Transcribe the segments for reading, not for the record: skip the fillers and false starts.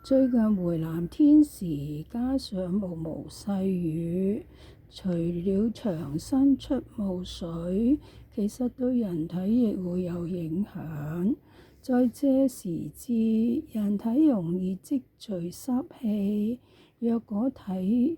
最近回南天時，加上毛毛細雨，除了牆身出霧水，其實對人體亦會有影響。在這時節，人體容易積聚濕氣，若果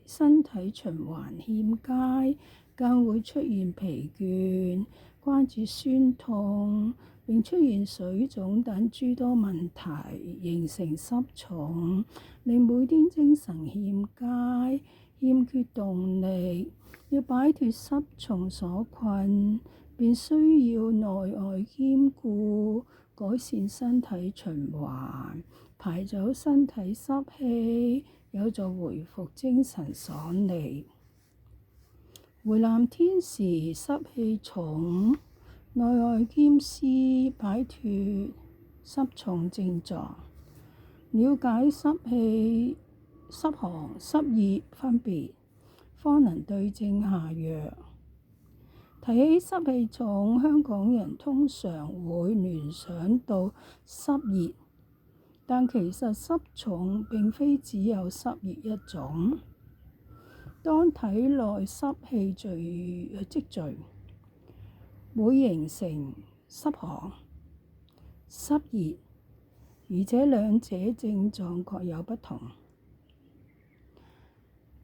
身體循環欠佳，更會出現疲倦、關節酸痛，並出現水腫等諸多問題，形成濕重，令每天精神欠佳，欠缺動力。要擺脫濕重所困，便需要內外兼顧，改善身體循環，排走身體濕氣，有助回復精神爽利。回南天時濕氣重，內外兼施，擺脫濕重症狀，了解濕氣、濕寒、濕熱分別，方能對症下藥。提起濕氣重，香港人通常會聯想到濕熱，但其實濕重並非只有濕熱一種。當體內濕氣積聚，會形成濕寒、濕熱，而這兩者症狀各有不同。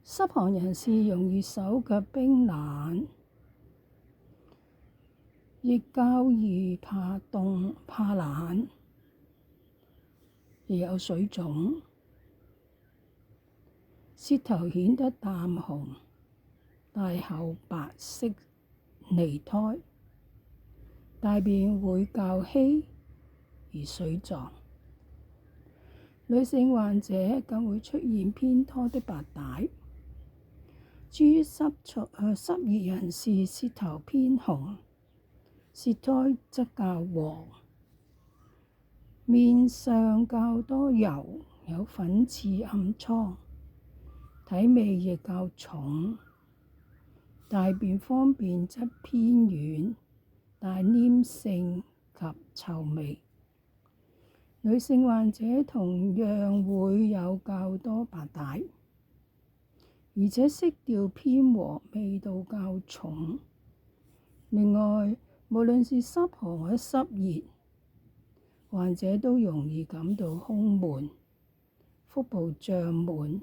濕寒人士容易手腳冰冷，亦較易怕凍怕冷，亦有水腫。舌頭顯得淡紅，大厚白色泥苔，大便會較稀而水狀。女性患者更會出現偏多的白帶。至於濕熱人士，舌頭偏紅，舌苔則較黃，面上較多油，有粉刺暗瘡。體味亦較重，大便方面則偏軟，帶黏性及臭味。女性患者同樣會有較多白帶，而且色調偏黃，味道較重。另外，無論是濕寒或濕熱，患者都容易感到胸悶、腹部脹滿，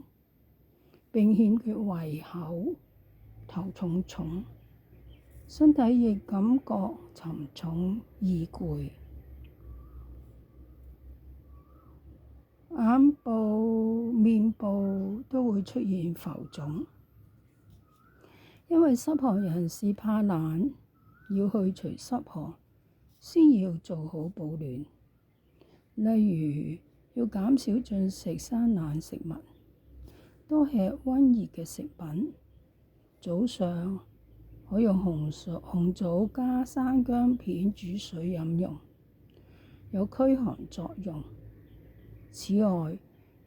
並欠缺胃口，頭重重，身體亦感覺沉重易攰，眼部、面部都會出現浮腫。因為濕寒人士怕冷，要去除濕寒，先要做好保暖。例如要減少進食生冷食物，多吃溫熱嘅食品。早上可用紅棗加生薑片煮水飲用，有驅寒作用。此外，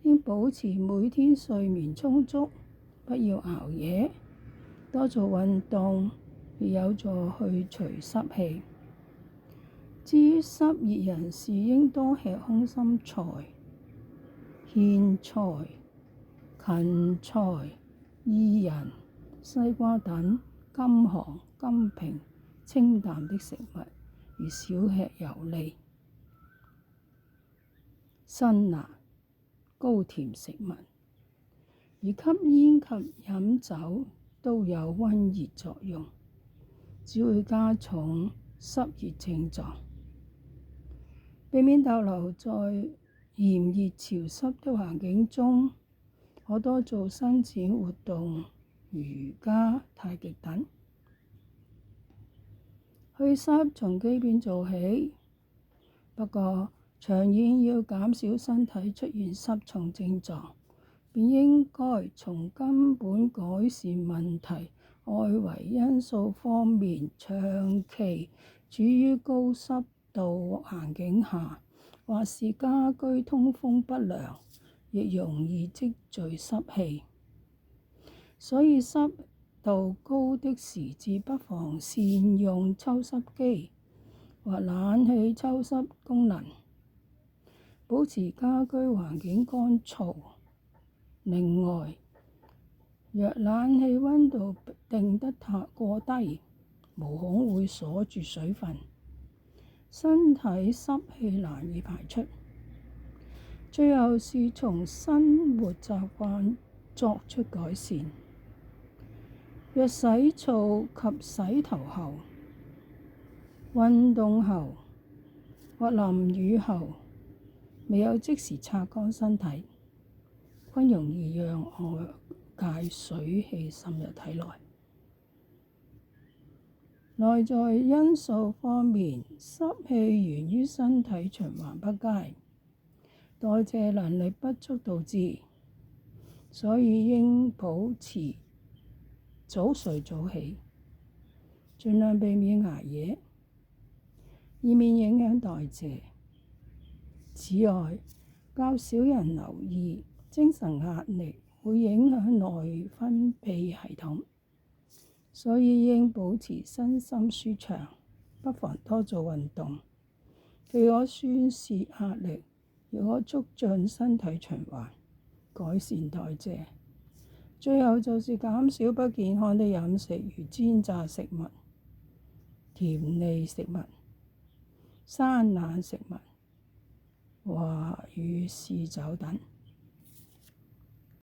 應保持每天睡眠充足，不要熬夜，多做運動，亦有助去除濕氣。至於濕熱人士，應多吃空心菜、莧菜、芹菜、薏仁、西瓜等甘寒、甘平、清淡的食物，而少吃油膩、辛辣、高甜食物。而吸煙及飲酒都有溫熱作用，只會加重濕熱症狀。避免逗留在炎熱潮濕的環境中，可多做伸展活動，瑜伽、太極等。祛濕從基本做起，不過長遠要減少身體出現濕重症狀，便應該從根本改善問題。外圍因素方面，長期處於高濕度環境下，或是家居通風不良，亦容易積聚濕氣。所以濕度高的時節，不妨善用抽濕機或冷氣抽濕功能。保持家居環境乾燥。另外，若冷氣溫度定得太過低，毛孔會鎖住水分，身體濕氣難以排出。最後是從生活習慣作出改善。若洗澡及洗頭後、運動後或淋雨後未有即時擦乾身體，均容易讓外界水氣滲入體內。內在因素方面，濕氣源於身體循環不佳、代謝能力不足導致，所以應保持早睡早起，盡量避免捱夜，以免影響代謝。此外，較少人留意精神壓力會影響內分泌系統，所以應保持身心舒暢，不妨多做運動，既可宣泄壓力，又可促進身體循環，改善代謝。最後就是減少不健康的飲食，如煎炸食物、甜膩食物、生冷食物與試酒等。